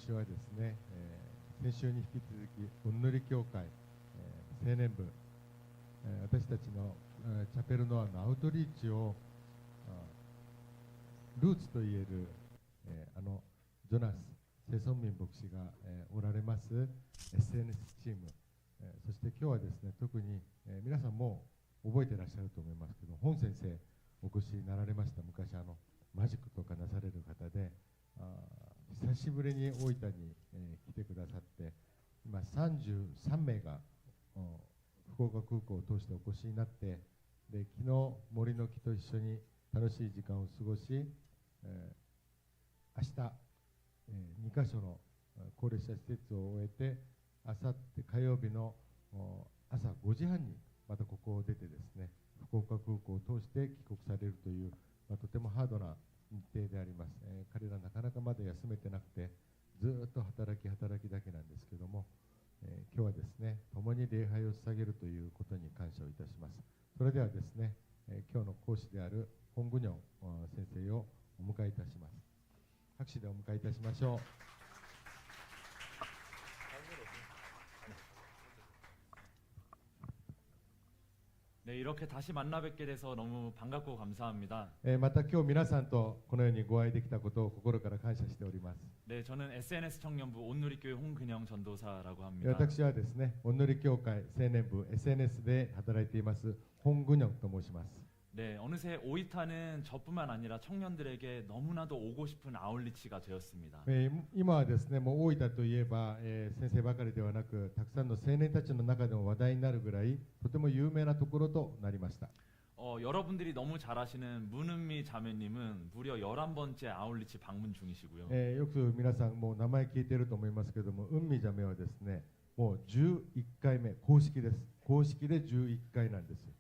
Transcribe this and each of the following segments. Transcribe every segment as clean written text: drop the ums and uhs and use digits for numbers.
私はですね、先週に引き続き、おんぬり教会、青年部、私たちの、チャペルノアのアウトリーチをルーツといえる、ジョナス・セソンミン牧師が、おられます SNS チーム、そして今日はですね、特に、皆さんも覚えていらっしゃると思いますけど、本先生お越しになられました。昔マジックとかなされる方で、久しぶりに大分に、来てくださって、今33名が福岡空港を通してお越しになって、で昨日森の木と一緒に楽しい時間を過ごし、明日、2カ所の高齢者施設を終えて、あさって火曜日の朝5時半にまたここを出てですね、福岡空港を通して帰国されるという、とてもハードな日程であります。彼らなかなかまだ休めてなくて、ずっと働きだけなんですけども、今日はですね、共に礼拝を捧げるということに感謝をいたします。それではですね、今日の講師である本具ニョン先生をお迎えいたします。拍手でお迎えいたしましょう。네, 이렇게 다시 만나 뵙게 돼서 너무 반갑고 감사합니다. また今日皆さんとこのようにご会いできたことを心から感謝しております。 네, 저는 SNS 청년부 온누리교회 홍근영 전도사라고 합니다. 私はですね、おんぬり教会青年部 SNS で働いています本具ニョンと申します。 네, 어느새 오이타는 저뿐만 아니라 청년들에게 너무나도 오고 싶은 아울리치가 되었습니다. 今はですね、もう大分といえば、先生ばかりではなく、たくさんの青年たちの中でも話題になるぐらい、とても有名なところとなりました。 여러분들이 너무 잘 아시는 문은미 자매님은 무려 11번째 아울리치 방문 중이시고요. よく皆さんもう名前聞いていると思いますけども、うんみじゃめはですね、もう11回目、公式です。公式で11回なんです。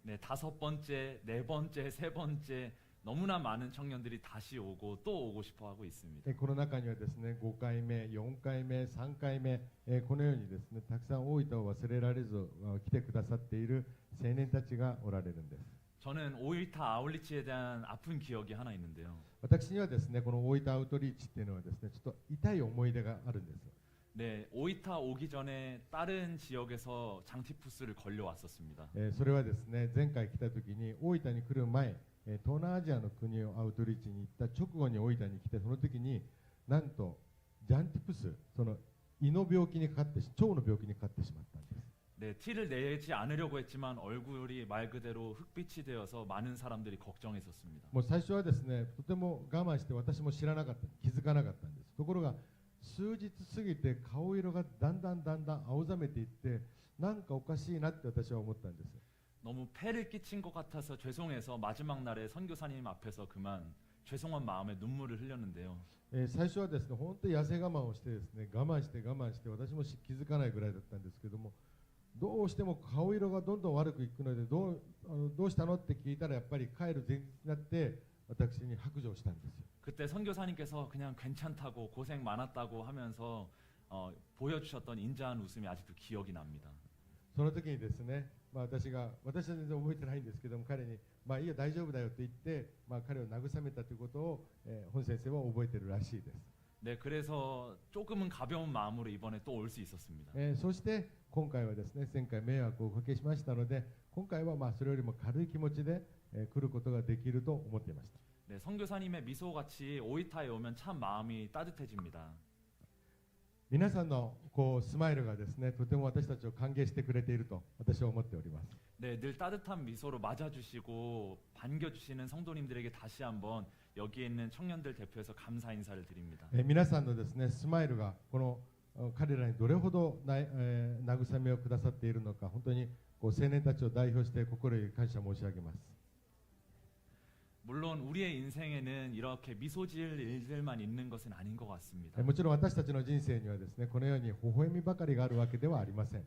네, 5번째, 4번째, 3번째 너무나 많은 청년들이 다시 오고 또 오고 싶어 하고 있습니다. この中にはですね、5回目、4回目、3回目、このようにですね、たくさん大分を忘れられず来てくださっている青年たちがおられるんです。 저는 오이타 아울리치에 대한 아픈 기억이 하나 있는데요. 私にはですね、この大分アウトリーチっていうのはですね、ちょっと痛い思い出があるんです。 네, 오이타 오기 전에 다른 지역에서 장티푸스를 걸려왔었습니다. それはですね、前回来た時に大分に来る前、東南アジアの国をアウトリーチに行った直後に大分に来て、その時になんとジャンティプス、その胃の病気にかかって、腸の病気にかかってしまったんです。 네, 티를 내지 않으려고 했지만 얼굴이 말 그대로 흑빛이 되어서 많은 사람들이 걱정했었습니다. もう最初はですね、とても我慢して私も知らなかった、気づかなかったんです。ところが数日過ぎて顔色がだんだん青ざめていって、なんかおかしいなって私は思ったんです。 너무 폐를 끼친 것 같아서 죄송해서 마지막 날에 선교사님 앞에서 그만 죄송한 마음에 눈물을 흘렸는데요. 最初はですね、本当に痩せ我慢をしてですね、我慢して私も気づかないぐらいだったんですけども、どうしても顔色がどんどん悪くいくので、どうしたのって聞いたら、やっぱり帰る前日になって私に白状したんですよ。 그때 선교사님께서 그냥 괜찮다고 고생 많았다고 하면서 보여주셨던 인자한 웃음이 아직도 기억이 납니다. その時にですね、私は全然覚えてないんですけども、彼にいいよ大丈夫だよと言って、彼を慰めたということを、本先生は覚えているらしいです。 네, 그래서 조금은 가벼운 마음으로 이번에 또 올 수 있었습니다. そして今回はですね、前回迷惑をおかけしましたので、今回はそれよりも軽い気持ちで、来ることができると思っていました。 네, 선교사님의 미소같이 오이타에 오면 참 마음이 따뜻해집니다. 皆さんのスマイルがですね、とても私たちを歓迎してくれていると私は思っております。 네, 늘 따뜻한 미소로 맞아주시고 반겨주시는 성도님들에게 다시 한번 여기에 있는 청년들 대표해서 감사 인사를 드립니다. 皆さんのですね、スマイルがこの彼らにどれほど慰めをくださっているのか、本当に青年たちを代表して心より感謝申し上げます。 물론 우리의 인생에는 이렇게 미소 지을 일들만 있는 것은 아닌 것 같습니다. もちろん私たちの人生にはですね、このように微笑みばかりがあるわけではありません。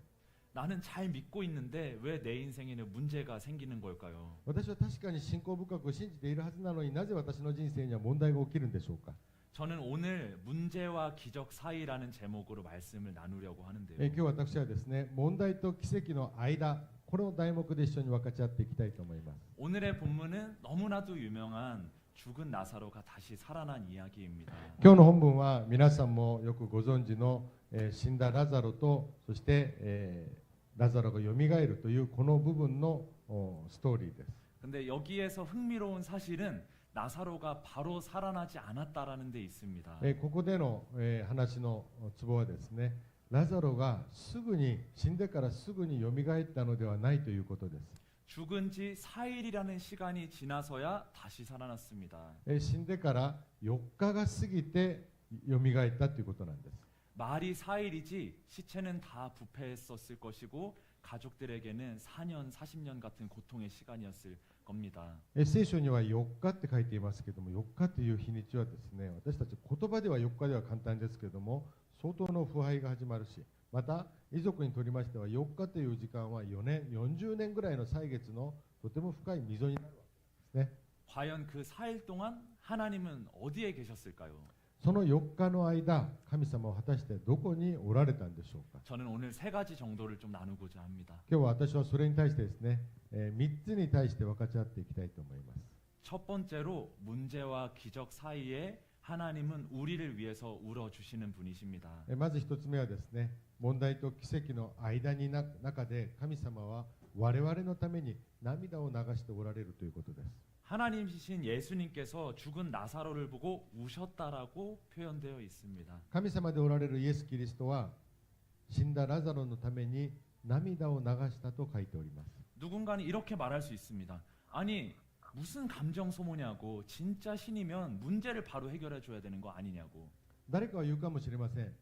나는 잘 믿고 있는데 왜 내 인생에는 문제가 생기는 걸까요? 私は確かに信仰深く信じているはずなのになぜ私の人生には問題が起きるんでしょうか。 저는 오늘 문제와 기적 사이라는 제목으로 말씀을 나누려고 하는데요. 今日私はですね、問題と奇跡の間、これを題目で一緒に分かち合っていきたいと思います。 오늘의 본문은 너무나도 유명한 죽은 나사로가 다시 살아난 이야기입니다. 今日の本文は皆さんもよくご存知の、死んだラザロとそして、ラザロがよみがえるというこの部分のストーリーです。 근데 여기에서 흥미로운 사실은 나사로가 바로 살아나지 않았다라는 데 있습니다. ここでの、話のツボはですね、ラザロがすぐに死んでからすぐによみがえったのではないということです。 죽은 지 4일이라는 시간이 지나서야 다시 살아났습니다. 死んでから4日が過ぎてよみがえったということなんです。 말이 4일이지 시체는 다 부패했었을 것이고 가족들에게는 4년, 40년 같은 고통의 시간이었을 겁니다. 聖書には4日って書いていますけども、4日という日にちはですね、私たち言葉では4日では簡単ですけども、相当の腐敗が始まるし、また遺族にとりましては4日という時間は4年、40年ぐらいの歳月のとても深い溝になるわけですね。 과연 그 4일 동안 하나님은 어디에 계셨을까요? その4日の間、神様は果たしてどこにおられたんでしょうか。 저는 오늘 세 가지 정도를 좀 나누고자 합니다. 今日は私はそれに対してですね、3つに対して分かち合っていきたいと思います。 첫 번째로 문제와 기적 사이에 하나님은 우리를 위해서 울어주시는 분이십니다. まず1つ目はですね、問題と奇跡の間に中で神様は我々のために涙を流しておられるということです。 하나님이신 예수님께서 죽은 나사로를 보고 우셨다라고 표현되어 있습니다. 神様でおられるイエス・キリストは死んだラザロのために涙を流したと書いております。 누군가는 이렇게 말할 수 있습니다. 아니 무슨 감정 소모냐고, 진짜 신이면 문제를 바로 해결해 줘야 되는 거 아니냐고. 誰かは言うかもしれません。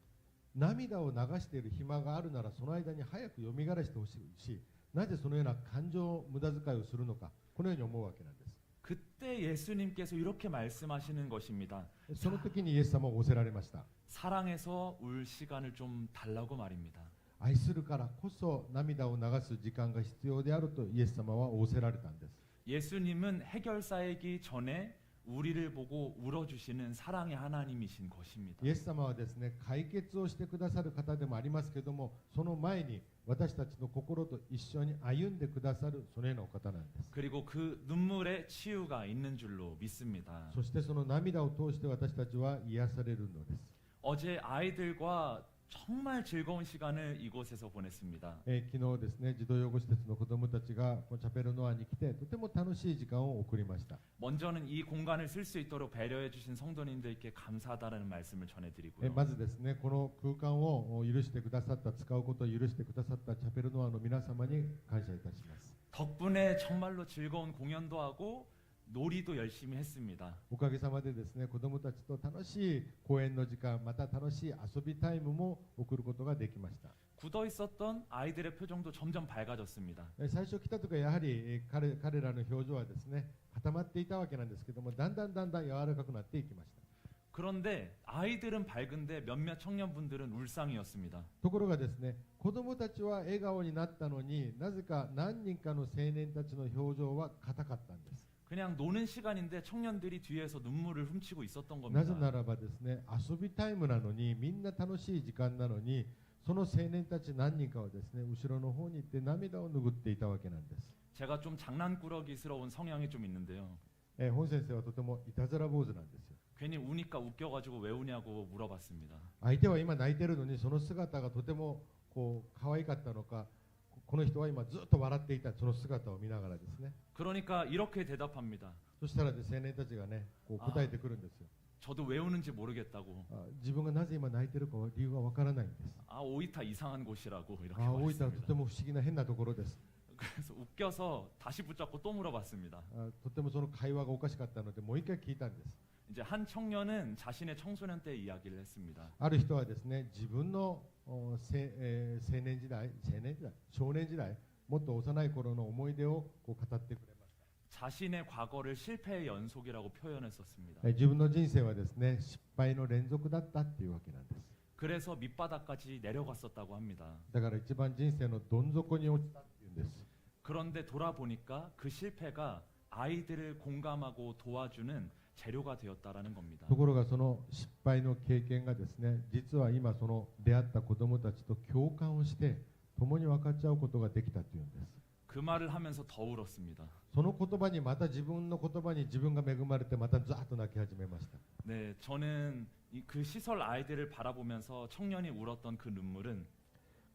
涙を流している暇があるならその間に早くよみがらしてほしいし、なぜそのような感情無駄遣いをするのか、このように思うわけなんです。 그때 예수님께서 이렇게 말씀하시는 것입니다. その時にイエス様を仰せられました。 사랑해서 울 시간을 좀 달라고 말입니다. 愛するからこそ涙を流す時間が必要であるとイエス様は仰せられたんです。 예수님은 해결사이기 전에 우리를 보고 울어주시는 사랑의 하나님이신 것입니다. イエス様はですね、解決をしてくださる方でもありますけども、その前に私たちの心と一緒に歩んでくださるそのようなお方なんです。 그리고 그 눈물에 치유가 있는 줄로 믿습니다. そしてその涙を通して私たちは癒されるのです。 어제 아이들과 정말 즐거운 시간을 이곳에서 보냈습니다. 昨日ですね、児童養護施設の子どもたちがこのチャペルノアに来てとても楽しい時間を送りました。 먼저는 이 공간을 쓸 수 있도록 배려해 주신 성도님들께 감사하다는 말씀을 전해드리고요. まずですね、この空間を許してくださった、使うことを許してくださったチャペルノアの皆様に感謝いたします。 덕분에 정말로 즐거운 공연도 하고 놀이도 열심히 했습니다. おかげさまでですね、子どもたちと楽しい公演の時間、また楽しい遊びタイムも送ることができました。 굳어 있었던 아이들의 표정도 점점 밝아졌습니다. 最初来た時はやはり彼らの表情はですね、固まっていたわけなんですけども、だんだん柔らかくなっていきました。 그런데 아이들은 밝은데 몇몇 청년분들은 울상이었습니다. ところがですね、子どもたちは笑顔になったのになぜか何人かの青年たちの表情は硬かったんです。 그냥 노는 시간인데 청년들이 뒤에서 눈물을 훔치고 있었던 なぜ 겁니다. ならばですね、遊びタイムなのにみんな楽しい時間なのに、その青年たち何人かはですね、後ろの方に行って涙を拭っていたわけなんです。 제가 좀 장난꾸러기스러운 성향이 좀 있는데요. 本先生はとてもいたずら坊主なんですよ。 괜히 우니까 웃겨가지고 왜 우냐고 물어봤습니다. 相手は今泣いてるのにその姿がとてもこう可愛かったのか、この人は今ずっと笑っていたその姿を見ながらですね、 그러니까 이렇게 대답합니다. そしたらですね、青年たちがね、こう答えてくるんですよ。 저도 왜 우는지 모르겠다고. 自分がなぜ今泣いてるかは理由はわからないんです。 아 오이타 이상한 곳이라고 이렇게 大分はと 말했습니다. ても不思議な変なところです。 그래서 웃겨서 다시 붙잡고 또 물어봤습니다. とてもその会話がおかしかったのでもう一回聞いたんです。 이제 한 청년은 자신의 청소년 때 이야기를 했습니다. ある人はですね、自分の青年時代、少年時代、もっと幼い頃の思い出をこう語ってくれました。 자신의 과거를 실패의 연속이라고 표현했었습니다. 自分の人生はですね、失敗の連続だったっていうわけなんです。 그래서 밑바닥까지 내려갔었다고 합니다. だから一番人生のどん底に落ちたっていうんです。 그런데 돌아보니까 그 실패가 아이들을 공감하고 도와주는 재료가 되었다라는 겁니다. ところがその失敗の経験がですね、実は今その出会った子どもたちと共感をして共に分かち合うことができたというんです。그 말을 하면서 더 울었습니다. その言葉にまた自分の言葉に自分が恵まれてまたザーッと泣き始めました。 네, 저는 그 시설 아이들을 바라보면서 청년이 울었던 그 눈물은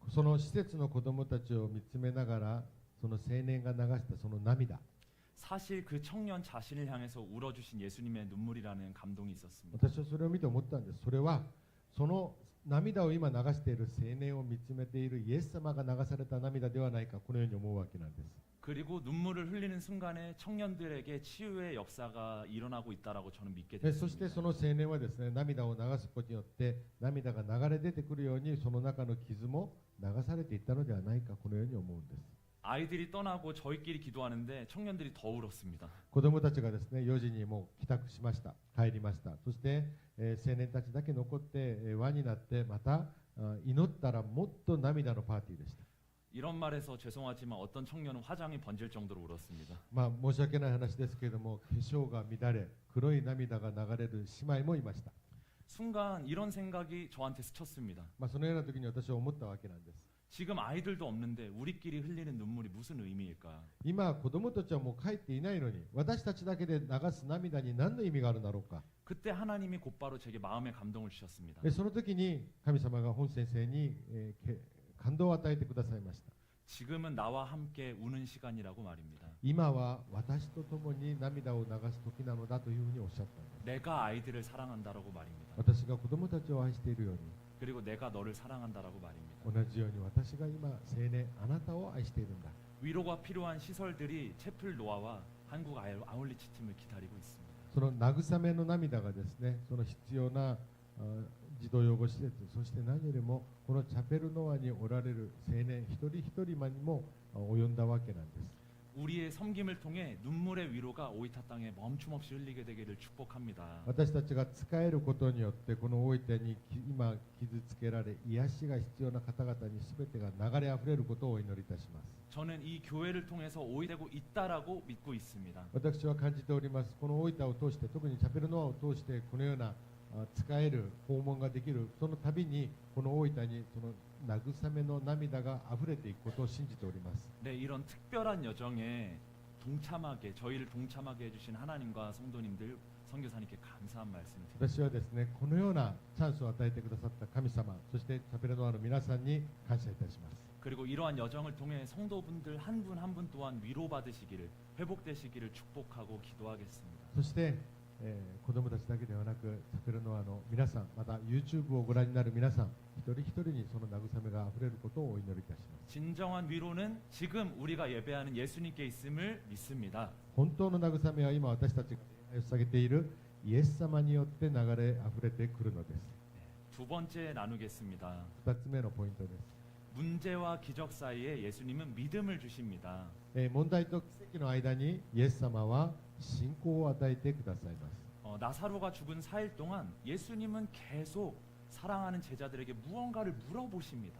その施設の子供たちを見つめながらその青年が流したその涙、 사실 그 청년 자신을 향해서 울어주신 예수님의 눈물이라는 감동이 있었습니다. 私はそれを見て思ったんです。それはその涙を今流している青年を見つめているイエス様が流された涙ではないか、このように思うわけなんです。 그리고 눈물을 흘리는 순간에 청년들에게 치유의 역사가 일어나고 있다라고 저는 믿게 そして 됐습니다. その青年はですね、涙を流すことによって涙が流れ出てくるようにその中の傷も流されていったのではないか、このように思うんです。 아이들이 떠나고 저희끼리 기도하는데 청년들이 더 울었습니다. 子供たちがですね、4時にもう帰宅しました、帰りました。そして、青年たちだけ残って、輪になってまた祈ったらもっと涙のパーティーでした。 이런 말에서 죄송하지만 어떤 청년은 화장이 번질 정도로 울었습니다. 申し訳ない話ですけれども、化粧が乱れ黒い涙が流れる姉妹もいました。 순간 이런 생각이 저한테 스쳤습니다. そのような時に私は思ったわけなんです。 지금 아이들도 없는데 우리끼리 흘리는 눈물이 무슨 의미일까? 今子供たちはもう帰っていないのに私たちだけで流す涙に何の意味があるだろうか。 그때 하나님이 곧바로 제게 마음의 감동을 주셨습니다. その時に神様が本先生に、感動を与えてくださいました。 지금은 나와 함께 우는 시간이라고 말입니다. 今は私と共に涙を流す時なのだというふうにおっしゃったんです。 내가 아이들을 사랑한다라고 말입니다. 私が子供たちを愛しているように 그리고 내가 너를 사랑한다라고 말입니다. 同じように私が今青年あなたを愛しているんだ。 위로가 필요한 시설들이 채플 노아와 한국 아울리치 팀을 기다리고 있습니다. その慰めの涙がですね、その必要な児童養護施設、そして何よりもこのチャペルノアにおられる青年一人一人にも及んだわけなんです。 우리의 섬김을 통해 눈물의 위로가 오이타 땅에 멈춤없이 흘리게 되기를 축복합니다. 私たちが使えることによってこの大分に今傷つけられ癒しが必要な方々に全てが流れあふれることをお祈りいたします。 저는 이 교회를 통해서 오이되고 있다라고 믿고 있습니다. 私は感じております。この大分を通して、特にチャペルノアを通してこのような使える訪問ができる、その度にこの大分にその慰めの涙があふれていくことを信じております。 네, 이런 특별한 여정에 저희를 동참하게 해주신 하나님과 성도님들, 선교사님께 감사한 말씀을 드립니다. 私はですね、このようなチャンスを与えてくださった神様、そしてチャペルノアの皆さんに感謝いたします。 그리고 이러한 여정을 통해 성도분들 한 분 한 분 또한 위로받으시기를, 회복되시기를 축복하고 기도하겠습니다. そして、子どもたちだけではなくチャペルノアの皆さん、また YouTube をご覧になる皆さん、一人一人にその慰めがあふれることをお祈りいたします。 진정한 위로는 지금 우리가 예배하는 예수님께 있음을 믿습니다. 本当の慰めは今私たちが捧げているイエス様によって流れあふれてくるのです。 두 번째 나누겠습니다. 2つ目のポイントです。 문제와 기적 사이에 예수님은 믿음을 주십니다. 問題と奇跡の間にイエス様は信仰を与えてくださいます。 나사로가 죽은 4일 동안 예수님은 계속 사랑하는 제자들에게 무언가를 물어보십니다.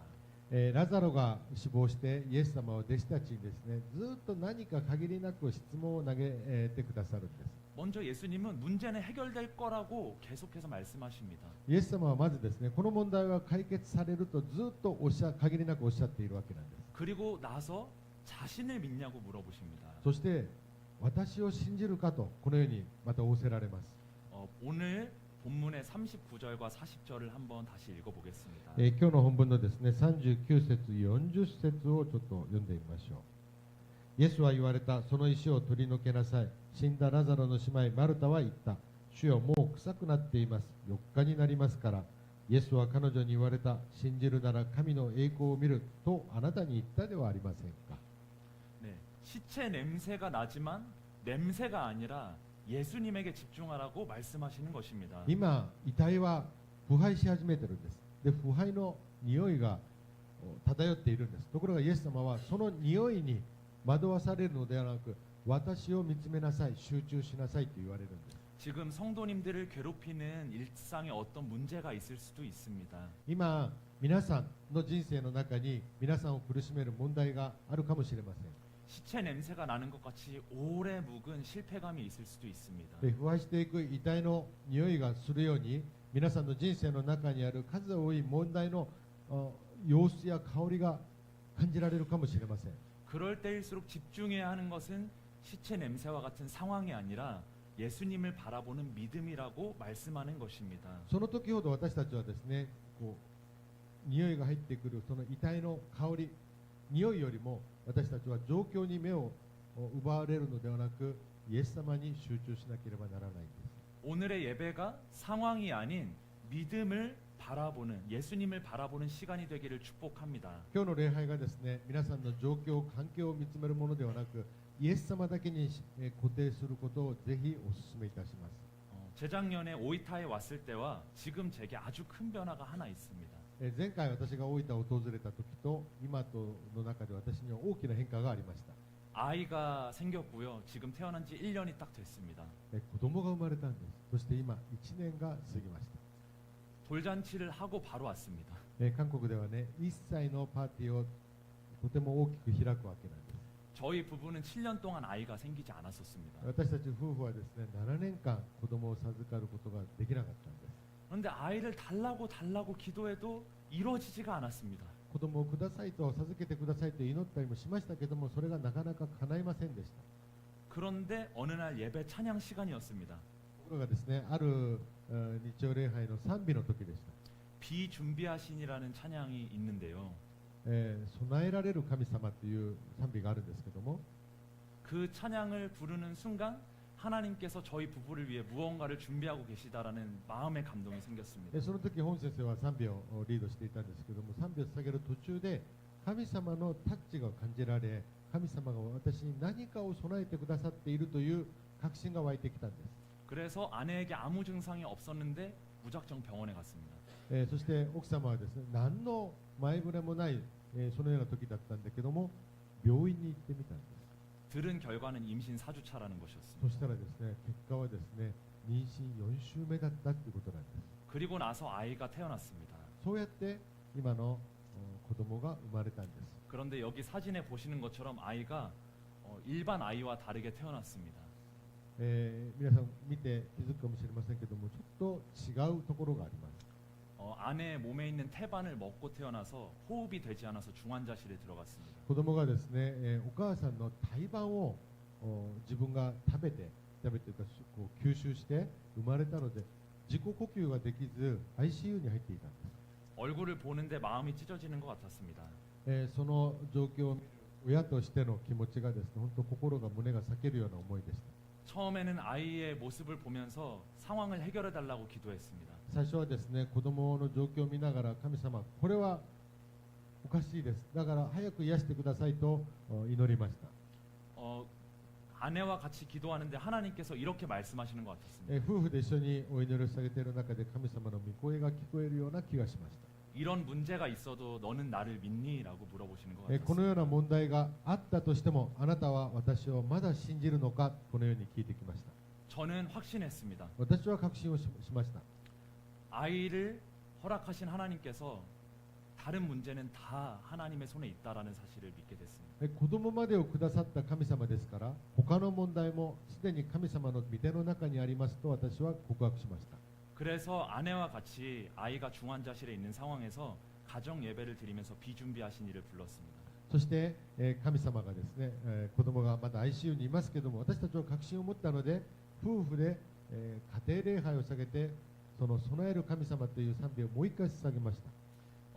ラザロが死亡してイエス様は弟子たちにですね、ずっと何か限りなく質問を投げてくださるんです。 먼저 예수님은 문제는 해결될 거라고 계속해서 말씀하십니다. イエス様はまずですね、この問題は解決されるとずっと限りなくおっしゃっているわけなんです。 그리고 나서 자신을 믿냐고 물어보십니다. そして私を信じるかとこのようにまた仰せられます。 오늘 본문의 39절과 40절을 한번 다시 읽어보겠습니다. 今日の本文のですね、39節40節をちょっと読んでみましょう。イエスは言われた。その石を取り除けなさい。死んだラザロの姉妹マルタは言った。主よ、もう臭くなっています。4日になりますから。イエスは彼女に言われた。信じるなら神の栄光を見るとあなたに言ったではありませんか。 네, 시체 냄새가 나지만 냄새가 아니라 예수님에게 집중하라고 말씀하시는 것입니다. 今遺体は腐敗し始めてるんです。で、腐敗の匂いが漂っているんです。ところがイエス様はその匂いに惑わされるのではなく、私を見つめなさい、集中しなさいと言われるんです。 지금 성도님들을 괴롭히는 일상에 어떤 문제가 있을 수도 있습니다. 今皆さんの人生の中に皆さんを苦しめる問題があるかもしれません。 시체 냄새가 나는 것 같이 오래 묵은 실패감이 있을 수도 있습니다. で、腐敗していく遺体の匂いがするように、皆さんの人生の中にある数多い問題の様子や香りが感じられるかもしれません。 그럴 때일수록 집중해야 하는 것은 시체 냄새와 같은 상황이 아니라 예수님을 바라보는 믿음이라고 말씀하는 것입니다. その時ほど私たちはですね、こう匂いが入ってくるその遺体の香り、匂いよりも私たちは状況に目を奪われるのではなく、イエス様に集中しなければならないんです。 오늘의 예배가 상황이 아닌 믿음을 바라보는 예수님을 바라보는 시간이 되기를 축복합니다. 今日の礼拝がですね、皆さんの状況、環境を見つめるものではなく、イエス様だけに固定することをぜひお勧めいたします。 재작년에 오이타에 왔을 때와 지금 제게 아주 큰 변화가 하나 있습니다. 前回私が大分を訪れた時と今との中で私には大きな変化がありました。 아이가 생겼고요. 지금 태어난 지 1년이 딱 됐습니다. 子供が生まれたんです。そして今1年が過ぎました。 돌잔치를 하고 바로 왔습니다. 韓国ではね、1歳のパーティーをとても大きく開くわけなんです。 저희 부부는 7년 동안 아이가 생기지 않았었습니다. 私たち夫婦はですね、7年間子供を授かることができなかったんです。 그런데 아이를 달라고 기도해도 이루어지지가 않았습니다. 子供をくださいと、授けてくださいと祈ったりもしましたけども、それがなかなか叶いませんでした。 그런데 어느 날 예배 찬양 시간이었습니다. ところがですね、ある日曜礼拝の賛美の時でした。 비준비하신이라는 찬양이 있는데요. 備えられる神様という賛美があるんですけども、 그 찬양을 부르는 순간 하나님께서 저희 부부를 위해 무언가를 준비하고 계시다라는 마음의 감동이 생겼습니다. その時本先生は賛美をリードしていたんですけども、賛美を捧げる途中で神様のタッチが感じられ、神様が私に何かを備えてくださっているという確信が湧いてきたんです。 그래서 아내에게 아무 증상이 없었는데 무작정 병원에 갔습니다. そして奥様はですね、何の前触れもない、そのような時だったんだけども、病院に行ってみたんです。 들은 결과는 임신 4주차라는 そ 것이었습니다. したらですね、結果はですね、妊娠4週目だったということなんです。 그리고 나서 아이가 태어났습니다. そうやって今の子供が生まれたんです。 그런데 여기 사진에 보시는 것처럼 아이가 일반 아이와 다르게 태어났습니다. 皆さん見て気づくかもしれませんけども、ちょっと違うところがあります。 아내 몸에 있는 태반을 먹고 태어나서 호흡이 되지 않아서 중환자실에 들어갔습니다. 子供がですね、お母さんの胎盤を自分が食べてというかこう吸収して生まれたので、自己呼吸ができず ICU に入っていたんです。 얼굴을 보는데 마음이 찢어지는 것 같았습니다. その状況を見る親としての気持ちがですね、本当心が胸が裂けるような思いでした。 처음에는 아이의 모습을 보면서 상황을 해결해 달라고 기도했습니다. 最初はですね、子供の状況を見ながら、神様、これはおかしいです。だから早く癒してくださいと祈りました。 아내와 같이 기도하는데 하나님께서 이렇게 말씀하시는 것 같았습니다. 夫婦で一緒にお祈りを下げている中で神様の御声が聞こえるような気がしました。 이런 문제가 있어도 너는 나를 믿니? 라고 물어보시는 것 このよう 같았습니다. な問題があったとしても、あなたは私をまだ信じるのか、このように聞いてきました。 저는 확신했습니다. 私は確信をしました。 아이를 허락하신 하나님께서 다른 문제는 다 하나님의 손에 있다라는 사실을 믿게 됐습니다. 子供までをくださった神様ですから、他の問題もすでに神様の御手の中にありますと私は告白しました。 그래서 아내와 같이 아이가 중환자실에 있는 상황에서 가정 예배를 드리면서 비준비하신 이를 불렀습니다. そして、神様がですね、子供がまだ ICU にいますけども、私たちは確信を持ったので、夫婦で、家庭礼拝を下げて、その備える神様という賛美をもう一回捧げました。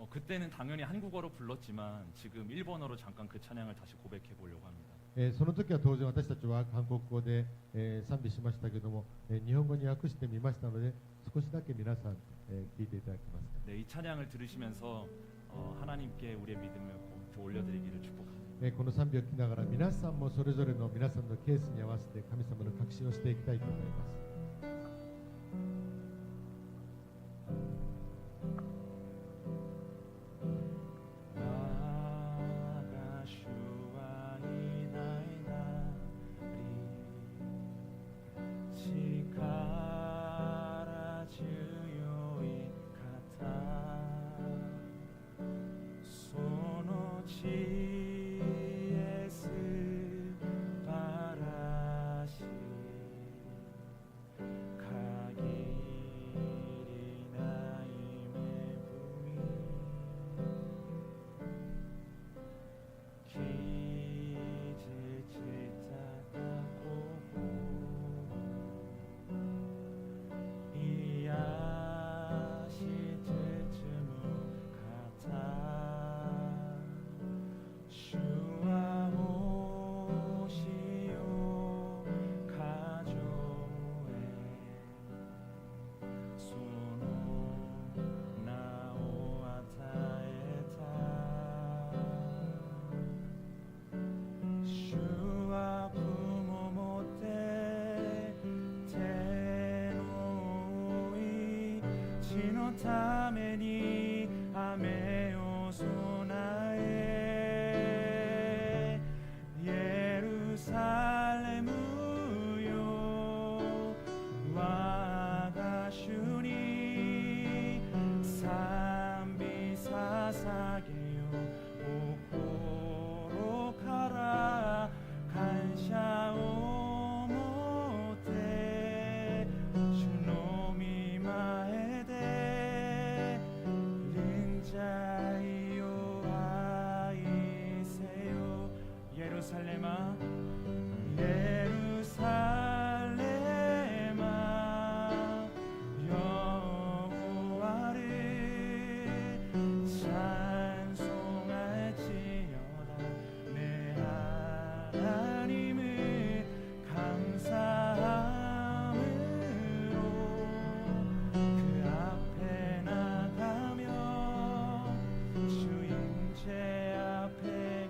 그때는 당연히 한국어로 불렀지만 지금 일본어로 잠깐 그 찬양을 다시 고백해 보려고 합니다. その時は当然私たちは韓国語で、賛美しましたけども、日本語に訳してみましたので、少しだけ皆さん、聞いていただけますか。 네, 이 찬양을 들으시면서 하나님께 우리의 믿음을 올려드리기를 축복합니다. この賛美を聞きながら皆さんもそれぞれの皆さんのケースに合わせて神様の確信をしていきたいと思います。 기ために雨を備えエルサレムよ我が主に賛美捧げよ心から感謝を持って主の御前で臨在を愛せよ예루살렘아 예루살렘아 여호와를 찬송할지어다 내 하나님을 감사함으로 그 앞에 나가며 주인제 앞에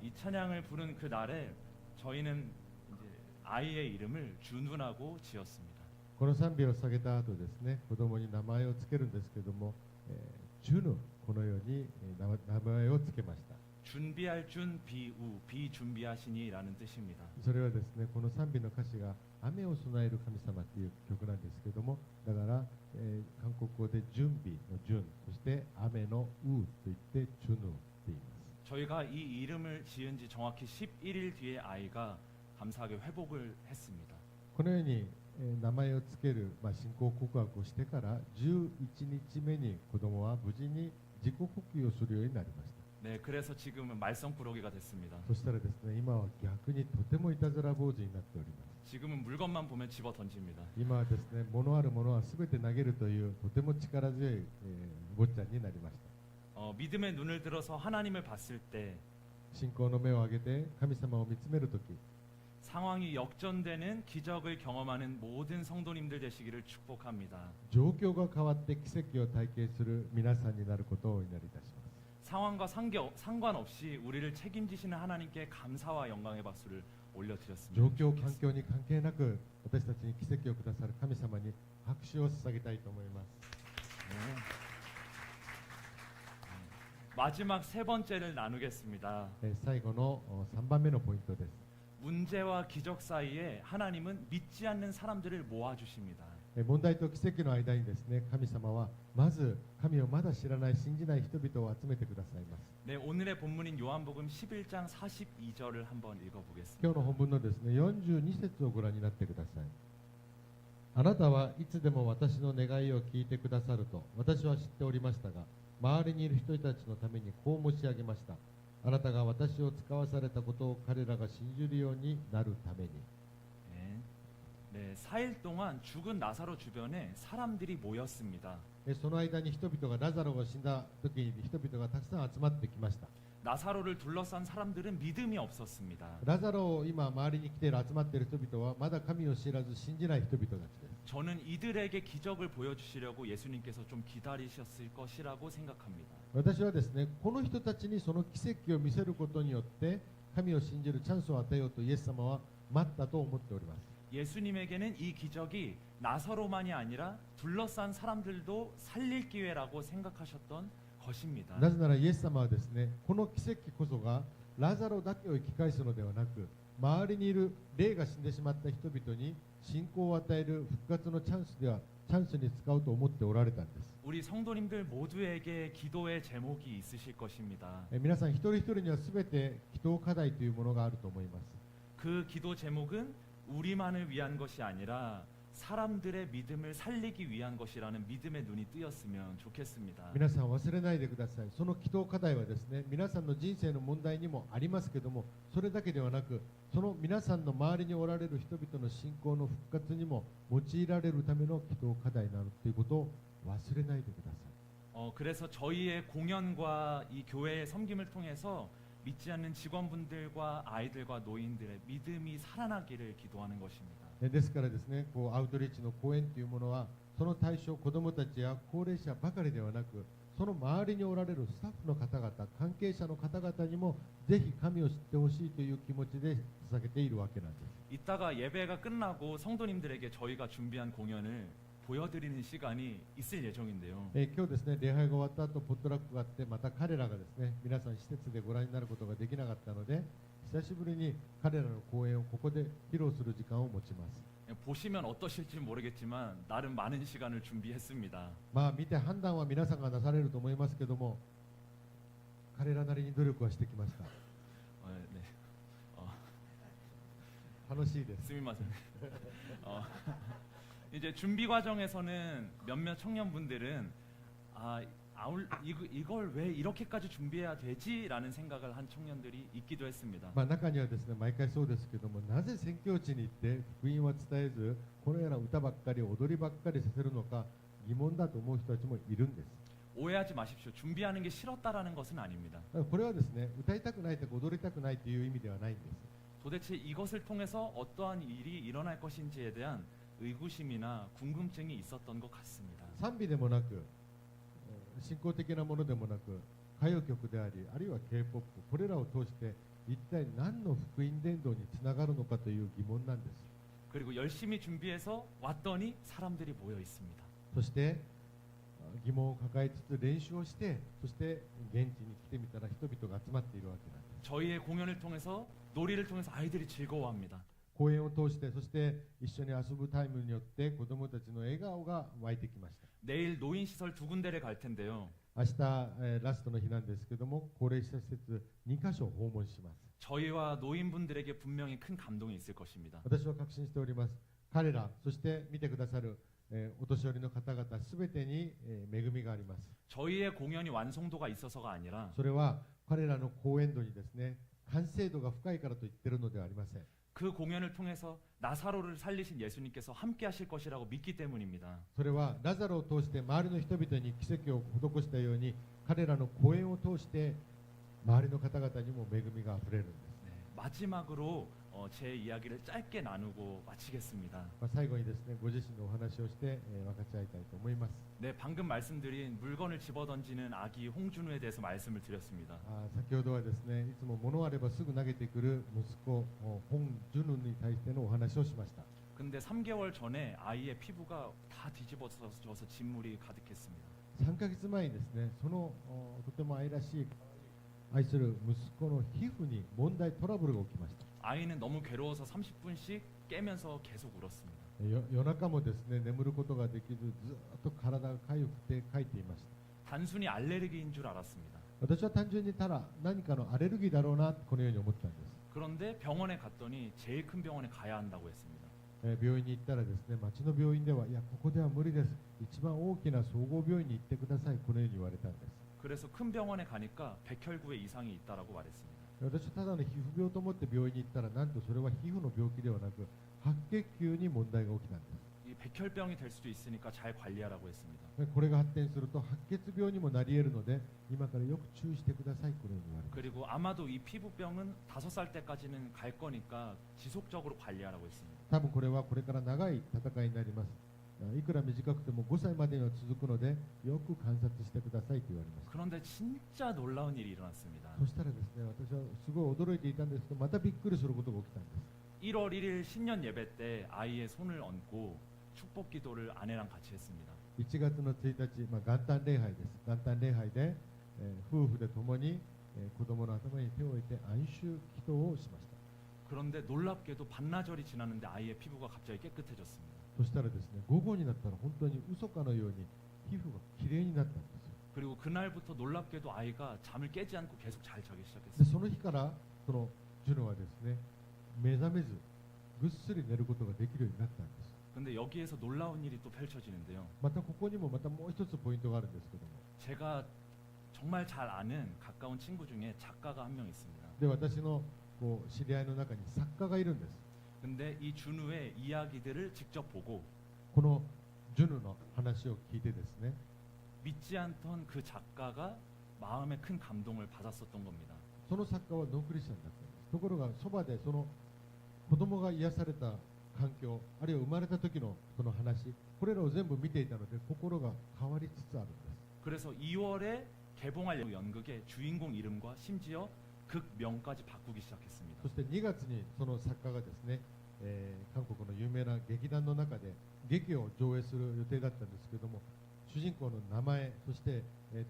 이 찬양을 부른 그 날에 저희는 이제 아이의 이름을 준우라고 지었습니다. この賛美を捧げた後ですね、子供に名前をつけるんですけども、ジュヌ、このように名前をつけました。 준비할 준 비우 비준비하시니라는 뜻입니다. それはですね、この賛美の歌詞が雨を備える神様という曲なんですけども、だから、韓国語で準備の準、そして雨のウといってジュヌと言います。 저희가 이 이름을 지은 지 정확히 11일 뒤에 아이가 감사하게 회복을 했습니다. このように、名前をつける、信仰告白をしてから11日目に子供は無事に自己呼吸をするようになりました。 네, 그래서 지금은 말썽꾸러기가 됐습니다. そしたらですね、今は逆にとてもいたずら坊主になっております。 지금은 물건만 보면 집어 던집니다. 今はですね、物あるものは全て投げるというとても力強い、坊ちゃんになりました。 믿음의 눈을 들어서 하나님을 봤을 때 信仰の目を上げて神様を見つめるとき、 상황이 역전되는 기적을 경험하는 모든 성도님들 되시기를 축복합니다. 状況が変わって奇跡を体験する皆さんになることをお祈りいたします。 상황과 상관없이 우리를 책임지시는 하나님께 감사와 영광의 박수를 状 올려드렸습니다. 況環境に関係なく私たちに奇跡をくださる神様に拍手を捧げたいと思います。 마지막 세 번째를 나누겠습니다. 最後の3番目のポイントです。 문제와 기적 사이에 하나님은 믿지 않는 사람들을 모아주십니다. 問題と奇跡の間にですね、神様はまず神をまだ知らない信じない人々を集めてくださいます。 네, 오늘의 본문인 요한복음 11장 42절을 한번 읽어보겠습니다. 今日の本文のですね、42節をご覧になってください。あなたはいつでも私の願いを聞いてくださると私は知っておりましたが、周りにいる人たちのためにこう申し上げました。あなたが私を使わされたことを彼らが信じるようになるために。 네, 4일 동안 죽은 나사로 주변에 사람들이 모였습니다. その間に人々がラザロが死んだ時に人々がたくさん集まってきました。 나사로를 둘러싼 사람들은 믿음이 없었습니다. ラザロを今周りに来ている集まっている人々はまだ神を知らず信じない人々たちです。 저는 이들에게 기적을 보여주시려고 예수님께서 좀 기다리셨을 것이라고 생각합니다. 私はですね、この人たちにその奇跡を見せることによって神を信じるチャンスを与えようとイエス様は待ったと思っております。 예수님에게는 이 기적이 나사로만이 아니라 둘러싼 사람들도 살릴 기회라고 생각하셨던 것입니다. なぜならイエス様はですね、この奇跡こそがラザロだけを生き返すのではなく、周りにいる霊が死んでしまった人々に信仰を与える復活のチャンスに使うと思っておられたんです。 우리 성도님들 모두에게 기도의 제목이 있으실 것입니다. 皆さん一人一人には全て祈祷課題というものがあると思います。 그 기도 제목은 우리만을 위한 것이 아니라 사람들의 믿음을 살리기 위한 것이라는 믿음의 눈이 뜨였으면 좋겠습니다. 皆さん忘れないでください。その祈祷課題はですね、皆さんの人生の問題にもありますけども、それだけではなく、その皆さんの周りにおられる人々の信仰の復活にも用いられるための祈祷課題なのということを忘れないでください。 그래서 저희의 공연과 이 교회의 섬김을 통해서 믿지 않는 직원분들과 아이들과 노인들의 믿음이 살아나기를 기도하는 것입니다. ですからですね、アウトリーチの講演というものはその対象、子どもたちや高齢者ばかりではなく、その周りにおられるスタッフの方々、関係者の方々にもぜひ神を知ってほしいという気持ちで捧げているわけなんです。 이따가 예배가 끝나고 성도님들에게 저희가 준비한 공연을 보여드리는 시간이 있을 예정인데요. 今日ですね、礼拝が終わった後、ポットラックがあって、また彼らがですね、皆さん施設でご覧になることができなかったので、久しぶりに彼らの公演をここで披露する時間を持ちます。 보시면 어떠실지 모르겠지만 나름 많은 시간을 준비했습니다. まあ見て判断は皆さんがなされると思いますけども、彼らなりに努力はしてきました。 네. 楽しいです。 스미마셍. 이제 준비 과정에서는 몇몇 청년분들은 이걸 왜 이렇게까지 준비해야 되지라는 생각을 한 청년들이 있기도 했습니다. まあ中にはですね、毎回そうですけども、なぜ宣教地に行って福音は伝えず、このような歌ばっかり踊りばっかりさせるのか疑問だと思う人たちもいるんです。 오해하지 마십시오. 준비하는 게 싫었다라는 것은 아닙니다. だからこれはですね、歌いたくないとか踊りたくないという意味ではないんです。 도대체 이것을 통해서 어떠한 일이 일어날 것인지에 대한 의구심이나 궁금증이 있었던 것 같습니다. 賛美でもなく、信仰的なものでもなく、歌謡曲であり、あるいは K-POP、これらを通して一体何の福音伝道につながるのかという疑問なんです。 그리고 열심히 준비해서 왔더니 사람들이 모여 있습니다. そして疑問を抱えつつ練習をして、そして現地に来てみたら人々が集まっているわけなんです。 저희의 공연을 통해서 놀이를 통해서 아이들이 즐거워합니다. 公演を通して、そして一緒に遊ぶタイムによって子どもたちの笑顔が湧いてきました。 내일 노인 시설 2군데를 갈 텐데요. 明日、ラストの日なんですけども、高齢者施設2カ所訪問します。 저희와 노인분들에게 분명히 큰 감동이 있을 것입니다. 私は確信しております。彼ら、そして見てくださる、お年寄りの方々すべてに、恵みがあります。 저희의 공연이 완성도가 있어서가 아니라 それは彼らの講演度にですね、完成度が深いからと言っているのではありません。 그 공연을 통해서 나사로를 살리신 예수님께서 함께 하실 것이라고 믿기 때문입니다. それはラザロを通して周りの人々に奇跡を施したように、彼らの講演を通して周りの方々にも恵みがあふれるんです。 네, 마지막으로 제 이야기를 짧게 나누고 마치겠습니다. 最後にですね、ご自身のお話をして、分かち合いたいと思います。 네, 방금 말씀드린 물건을 집어던지는 아기 홍준우에 대해서 말씀을 드렸습니다. 先ほどはですね、いつも物あればすぐ投げてくる息子本ジュヌに対してのお話をしました。 근데 3개월 전에 아이의 피부가 다 뒤집어져서 진물이 가득했습니다. 3ヶ月前にですね、そのとても愛らしい愛する息子の皮膚に問題トラブルが起きました。 아이는 너무 괴로워서 30분씩 깨면서 계속 울었습니다. 夜中もですね、眠ることができず、ずっと体が痒くて書いていました。 단순히 알레르기인 줄 알았습니다. 私は単純にただ何かのアレルギーだろうな、このように思ったんです。 그런데 병원에 갔더니 제일 큰 병원에 가야 한다고 했습니다. 病院に行ったらですね、町の病院では、いや、ここでは無理です。一番大きな総合病院に行ってください、このように言われたんです。 그래서 큰 병원에 가니까 백혈구에 이상이 있다라고 말했습니다. 私はただの皮膚病と思って病院に行ったら、なんとそれは皮膚の病気ではなく、白血球に問題が起きたんです。 이 백혈병이 될 수도 있으니까 잘 관리하라고 했습니다. これが発展すると白血病にもなり得るので、今からよく注意してください、このように言われます。 그리고 아마도 이 피부병은 5살 때까지는 갈 거니까 지속적으로 관리하라고 했습니다. 多分これはこれから長い戦いになります。いくら短くても5歳までには続くので、よく観察してくださいと言われました。 그런데 진짜 놀라운 일이 일어났습니다. そしたらですね、私はすごい驚いていたんですけど、またびっくりすることが起きたんです。 1월 1일 신년 예배 때 아이의 손을 얹고 축복 기도를 아내랑 같이 했습니다. 1月の1日、元旦礼拝です。元旦礼拝で、夫婦で共に、子供の頭に手を置いて安祝祈祷をしました。 그런데 놀랍게도 반나절이 지났는데 아이의 피부가 갑자기 깨끗해졌습니다. そしたらですね、午後になったら本当に嘘かのように皮膚がきれいになったんですよ。 그리고 그날부터 놀랍게도 아이가 잠을 깨지 않고 계속 잘 자기 で 시작했습니다. その日からそのジュノはですね、目覚めずぐっすり寝ることができるようになったんです。 근데 여기에서 놀라운 일이 또 펼쳐지는데요. またここにもまたもう一つポイントがあるんですけども、 제가 정말 잘 아는 가까운 친구 중에 작가가 한 명 있습니다. で私の知り合いの中に作家がいるんです。 근데 이 준우의 이야기들을 직접 보고 このジュヌの話を聞いてですね、 믿지 않던 그 작가가 마음에 큰 감동을 받았었던 겁니다. その作家はノンクリスチャンだったんです。ところがそばでその子供が癒された環境、あるいは生まれた時のその話、これらを全部見ていたので心が変わりつつあるんです。 그래서 2월에 개봉할 연극의 주인공 이름과 심지어 극명까지 바꾸기 시작했습니다. そして2月にその作家がですね、韓国の有名な劇団の中で劇を上映する予定だったんですけども、主人公の名前、そして、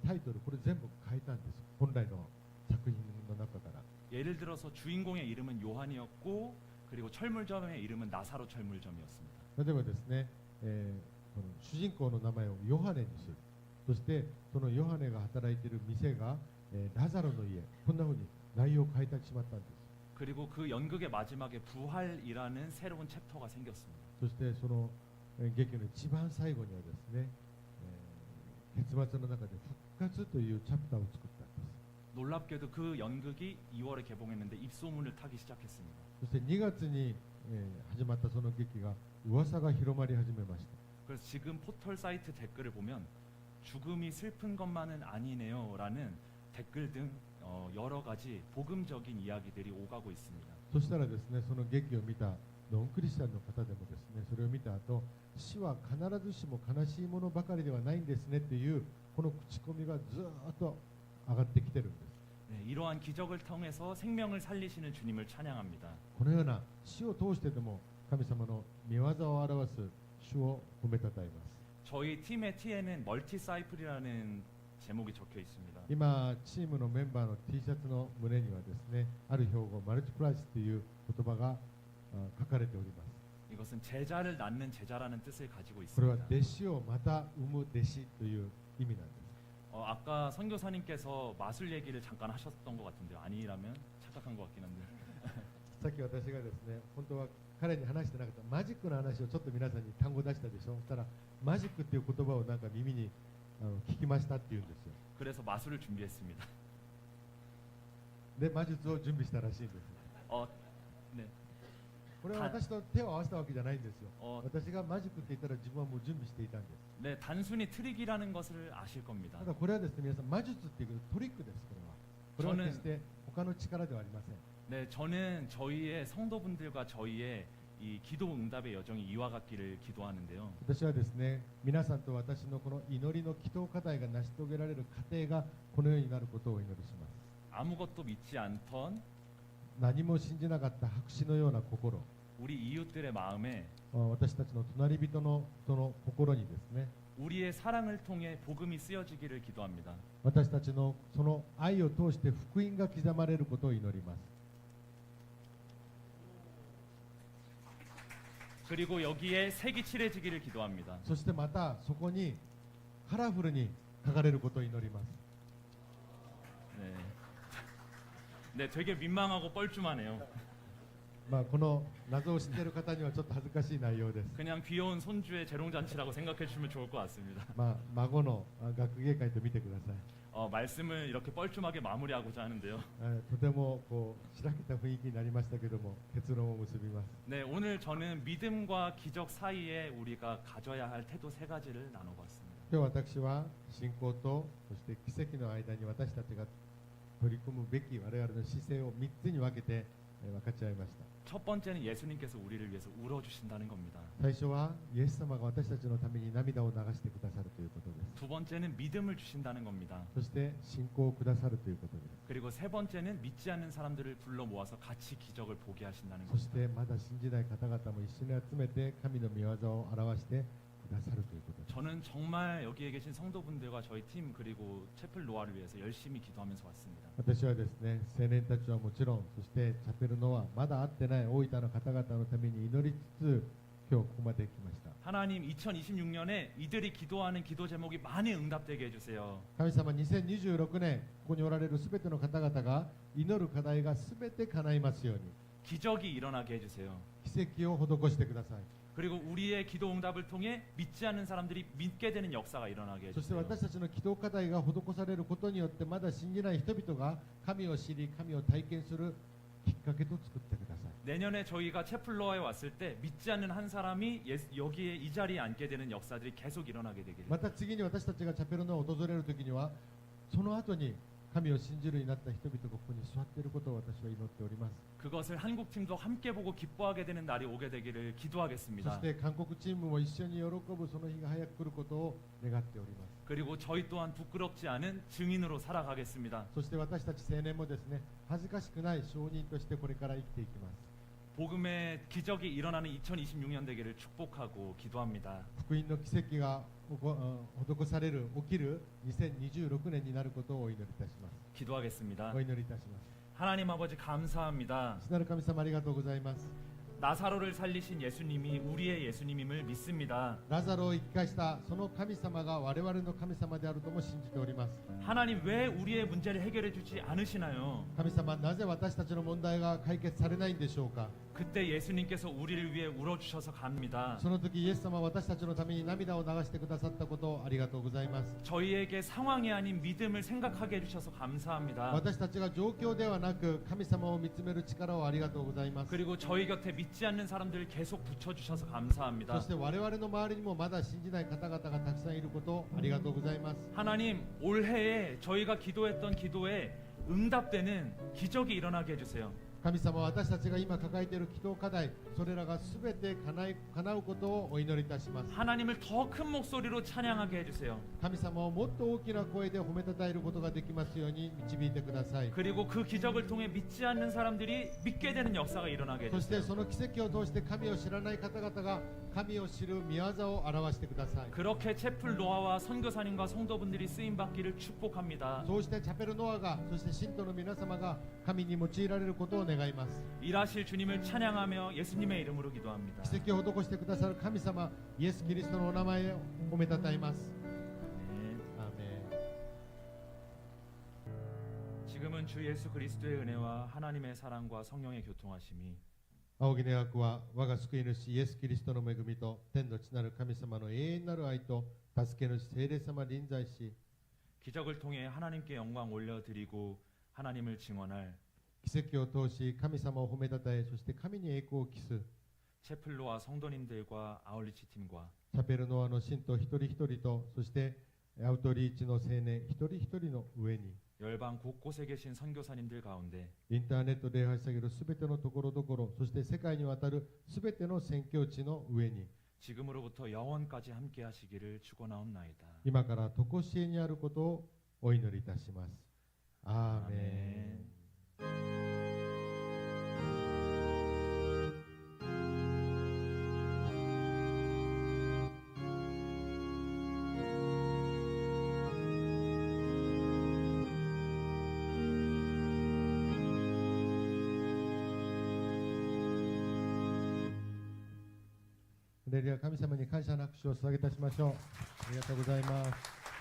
タイトル、これ全部変えたんです。本来の作品の中から。 예를 들어서 주인공의 이름은 요한이었고 그리고 철물점의 이름은 나사로 철물점이었습니다. 例えばですね、この主人公の名前をヨハネにする。そしてそのヨハネが働いている店が、ラザロの家、こんなふうに内容を変えてしまったんです。 그리고 그 연극의 마지막에 부활이라는 새로운 챕터가 생겼습니다. そしてその劇の一番最後にはですね、結末の中で復活というチャプターを作ったんです。 놀랍게도 그 연극이 2월에 개봉했는데 입소문을 타기 시작했습니다. そして2月に、始まったその劇が噂が広まり始めました。 그래서 지금 포털 사이트 댓글을 보면 죽음이 슬픈 것만은 아니네요라는 댓글 등 여러 가지 복음적인 이야기들이 오가고 있습니다. そしたらですね、その劇を見たノンクリスチャンの方でもですね、それを見た後、死は必ずしも悲しいものばかりではないんですねっていうこの口コミがずっと上がってきてるんです。 네, 이러한 기적을 통해서 생명을 살리시는 주님을 찬양합니다. このような死を通してでも神様の御業を表す主を褒めたたえます。 저희 팀의 T에는 멀티사이플이라는 제목이 적혀 있습니다. 今チームのメンバーの T シャツの胸にはですね、ある標語マルチプライスという言葉が書かれております。 이것은 제자를 낳는 제자라는 뜻을 가지고 これは 있습니다. 弟子をまた生む弟子という意味なんです。 아까 선교사님께서 마술 얘기를 잠깐 하셨던 것 같은데요. 아니라면 착각한 것 같긴 한데. さっき私がですね、本当は彼に話してなかったマジックの話をちょっと皆さんに単語出したでしょ。そしたらマジックっていう言葉をなんか耳に聞きましたって言うんですよ。 그래서 마술을 준비했습니다. で魔術を準備したらしいんです。 네. これは私と手を合わせたわけじゃないんですよ。 어, 私がマジックって言ったら自分はもう準備していたんです。 네, 단순히 트릭이라는 것을 아실 겁니다. ただこれはですね、皆さん魔術っていうトリックです。これは決して他の力ではありません。 네, 저는 저희의 성도분들과 저희의 이 기도 응답의 여정이 이와 같기를 기도하는데요. 私はですね、皆さんと私のこの祈りの祈祷課題が成し遂げられる過程がこのようになることをお祈りします。 아무것도 믿지 않던 何も信じなかった白紙のような心、 우리 이웃들의 마음에 私たちの隣人のその心にですね、 우리의 사랑을 통해 복음이 쓰여지기를 기도합니다. 私たちのその愛を通して福音が刻まれることを祈ります。 그리고 여기에 색이 칠해지기를 기도합니다. そしてまたそこにカラフルに書かれることを祈ります。 네. 네, 되게 민망하고 뻘쭘하네요. この謎を知っている方にはちょっと恥ずかしい内容です。 그냥 귀여운 손주의 재롱잔치라고 생각해 주시면 좋을 것 같습니다. 孫の学芸会と見てください。 말씀을 이렇게 뻘쭘하게 마무리하고자 하는데요. とてもこうしらけた雰囲気になりましたけども、結論を結びます。 네, 오늘 저는 믿음과 기적 사이에 우리가 가져야 할 태도 세 가지를 나눠봤습니다. 今日私は信仰とそして奇跡の間に私たちが取り組むべき我々の姿勢を3つに分けて分かち合いました。 첫 번째는 예수님께서 우리를 위해서 울어주신다는 겁니다. 最初はイエス様が私たちのために涙を流してくださるということです。 두 번째는 믿음을 주신다는 겁니다. そして信仰をくださるということです。 그리고 세 번째는 믿지 않는 사람들을 불러 모아서 같이 기적을 보게 하신다는 そし 겁니다. てまだ信じない方々も一緒に集めて神の御業を表してくださるということです。 저는 정말 여기에 계신 성도분들과 저희 팀 그리고 채플 노아를 위해서 열심히 기도하면서 왔습니다. 私はですね、青年たちはもちろん、そしてチャペルノア、まだ会ってない大分の方々のために祈りつつ、今日ここまで来ました。 하나님 2026년에 이들이 기도하는 기도 제목이 많이 응답되게 해주세요. 神様、2026年、ここにおられるすべての方々が祈る課題がすべて叶いますように、 기적이 일어나게 해주세요. 奇跡を施してください。 그리고 우리의 기도 응답을 통해 믿지 않는 사람들이 믿게 되는 역사가 일어나게 そして 해주세요. 私たちの祈祷課題が施されることによって、まだ信じない人々が神を知り、神を体験するきっかけと作ってください。 내년에 저희가 채플로아에 왔을 때 믿지 않는 한 사람이 여기에 이 자리에 앉게 되는 역사들이 계속 일어나게 되기를. また次に私たちがチャペルノアを訪れるときには、その後に神を信じるようになった人々がここに座っていることを私は祈っております。 그것을 한국 팀도 함께 보고 기뻐하게 되는 날이 오게 되기를 そ 기도하겠습니다. して韓国チームも一緒に喜ぶその日が早く来ることを願っております。 그리고 저희 또한 부끄럽지 않은 증인으로 살아가겠습니다. そして私たち青年もですね、恥ずかしくない証人としてこれから生きていきます。 복음의 기적이 일어나는 2026년 되기를 축복하고 기도합니다. 福音の奇跡が施される、起きる2026年になることをお祈りいたします。 기도하겠습니다. お祈りいたします。 하나님 아버지 감사합니다. 父なる神様ありがとうございます。 나사로를 살리신 예수님이 우리의 예수님임을 믿습니다. ラザロを生き返したその神様が我々の神様であるとも信じております。 하나님 왜 우리의 문제를 해결해 주지 않으시나요? 神様、なぜ私たちの問題が解決されないんでしょうか。 그때 예수님께서 우리를 위해 울어주셔서 갑니다. その時イエス様は私たちのために涙を流してくださったことをありがとうございます。 저희에게 상황이 아닌 믿음을 생각하게 해주셔서 감사합니다. 私たちが状況ではなく神様を見つめる力をありがとうございます。 그리고 저희 곁에 믿지 않는 사람들을 계속 붙여주셔서 そ 감사합니다. して我々の周りにもまだ信じない方々がたくさんいることをありがとうございます。 하나님 올해에 저희가 기도했던 기도에 응답되는 기적이 일어나게 해주세요. 神様は私たちが今抱えている祈祷課題、それらがすべて叶うことをお祈りいたします。 하나님을 더 큰 목소리로 찬양하게 해주세요. 神様をもっと大きな声で褒めたたえることができますように導いてください。 그리고 그 기적을 통해 믿지 않는 사람들이 믿게 되는 역사가 일어나게 そして 해주세요. その奇跡を通して神を知らない方々が神を知る御業を表してください。 그렇게 채플 노아와 선교사님과 성도분들이 쓰임 받기를 축복합니다. そうしてチャペルノアが、そして信徒の皆様が神に用いられることを願います。 일하실 주님을 찬양하며 예수님의 이름으로 기도합니다. 奇跡を施してくださる神様、イエス・キリストのお名前を褒めたたえます。 네. アーメン。 지금은 주 예수 그리스도의 은혜와 하나님의 사랑과 성령의 교통하심이 仰ぎ願くは我が救い主イエス・キリストの恵みと天の地なる神様の永遠なる愛と助け主聖霊様臨在し、 기적을 통해 하나님께 영광 올려드리고 하나님을 증언할 奇跡を通し神様を褒めたたえ、そして神に栄光を期す 채플로와 성도님들과 아울리치 팀과 チャペルノアの信徒一人一人と、そしてアウトリーチの青年一人一人の上に、 열방 곳곳에 계신 선교사님들 가운데 インターネットで礼拝されるすべてのところどころ、そして世界にわたるすべての宣教地の上に、 지금으로부터 영원까지 함께 하시기를 축원하옵나이다. 今から常しえにあることをお祈りいたします。アーメン。 レリア神様に感謝の拍手を捧げいたしましょう。ありがとうございます。